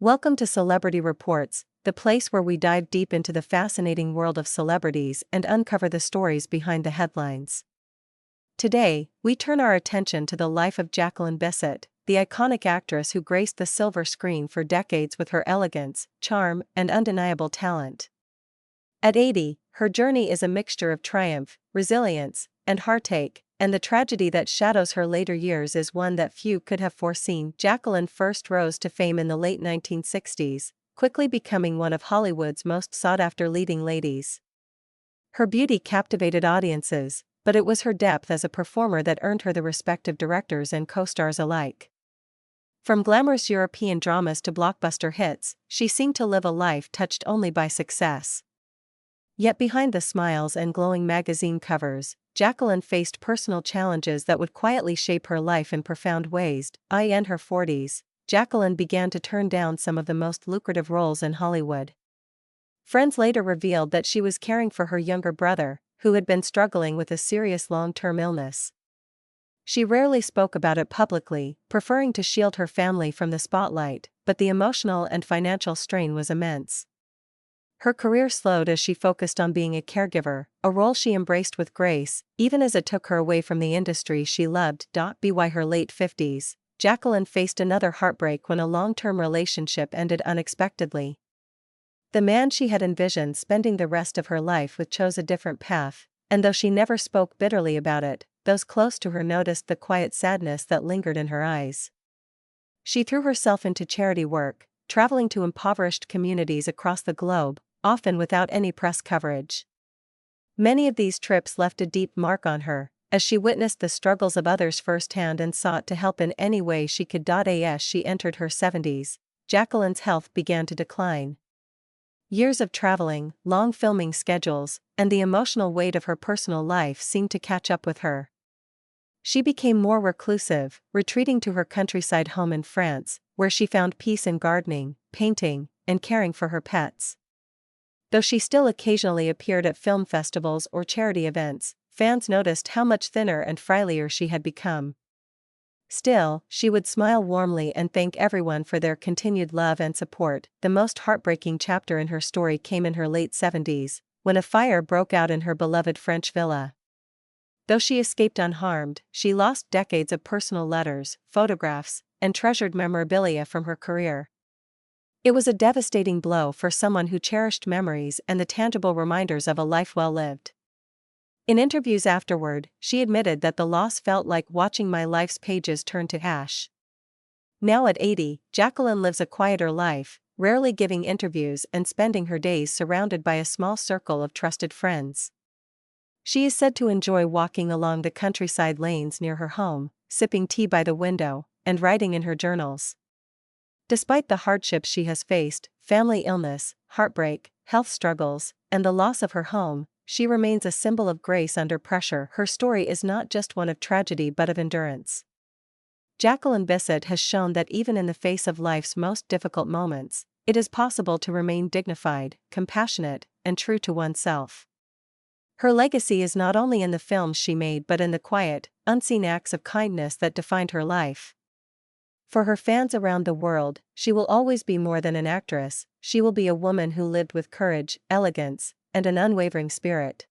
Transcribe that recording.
Welcome to Celebrity Reports, the place where we dive deep into the fascinating world of celebrities and uncover the stories behind the headlines. Today, we turn our attention to the life of Jacqueline Bisset, the iconic actress who graced the silver screen for decades with her elegance, charm, and undeniable talent. At 80, her journey is a mixture of triumph, resilience, and heartache, and the tragedy that shadows her later years is one that few could have foreseen. Jacqueline first rose to fame in the late 1960s, quickly becoming one of Hollywood's most sought-after leading ladies. Her beauty captivated audiences, but it was her depth as a performer that earned her the respect of directors and co-stars alike. From glamorous European dramas to blockbuster hits, she seemed to live a life touched only by success. Yet behind the smiles and glowing magazine covers, Jacqueline faced personal challenges that would quietly shape her life in profound ways. In her 40s, Jacqueline began to turn down some of the most lucrative roles in Hollywood. Friends later revealed that she was caring for her younger brother, who had been struggling with a serious long-term illness. She rarely spoke about it publicly, preferring to shield her family from the spotlight, but the emotional and financial strain was immense. Her career slowed as she focused on being a caregiver, a role she embraced with grace, even as it took her away from the industry she loved. By her late 50s, Jacqueline faced another heartbreak when a long-term relationship ended unexpectedly. The man she had envisioned spending the rest of her life with chose a different path, and though she never spoke bitterly about it, those close to her noticed the quiet sadness that lingered in her eyes. She threw herself into charity work, traveling to impoverished communities across the globe, often without any press coverage. Many of these trips left a deep mark on her, as she witnessed the struggles of others firsthand and sought to help in any way she could. As she entered her 70s, Jacqueline's health began to decline. Years of traveling, long filming schedules, and the emotional weight of her personal life seemed to catch up with her. She became more reclusive, retreating to her countryside home in France, where she found peace in gardening, painting, and caring for her pets. Though she still occasionally appeared at film festivals or charity events, fans noticed how much thinner and frailer she had become. Still, she would smile warmly and thank everyone for their continued love and support. The most heartbreaking chapter in her story came in her late 70s, when a fire broke out in her beloved French villa. Though she escaped unharmed, she lost decades of personal letters, photographs, and treasured memorabilia from her career. It was a devastating blow for someone who cherished memories and the tangible reminders of a life well lived. In interviews afterward, she admitted that the loss felt like watching my life's pages turn to ash. Now at 80, Jacqueline lives a quieter life, rarely giving interviews and spending her days surrounded by a small circle of trusted friends. She is said to enjoy walking along the countryside lanes near her home, sipping tea by the window, and writing in her journals. Despite the hardships she has faced, family illness, heartbreak, health struggles, and the loss of her home, she remains a symbol of grace under pressure. Her story is not just one of tragedy but of endurance. Jacqueline Bisset has shown that even in the face of life's most difficult moments, it is possible to remain dignified, compassionate, and true to oneself. Her legacy is not only in the films she made but in the quiet, unseen acts of kindness that defined her life. For her fans around the world, she will always be more than an actress. She will be a woman who lived with courage, elegance, and an unwavering spirit.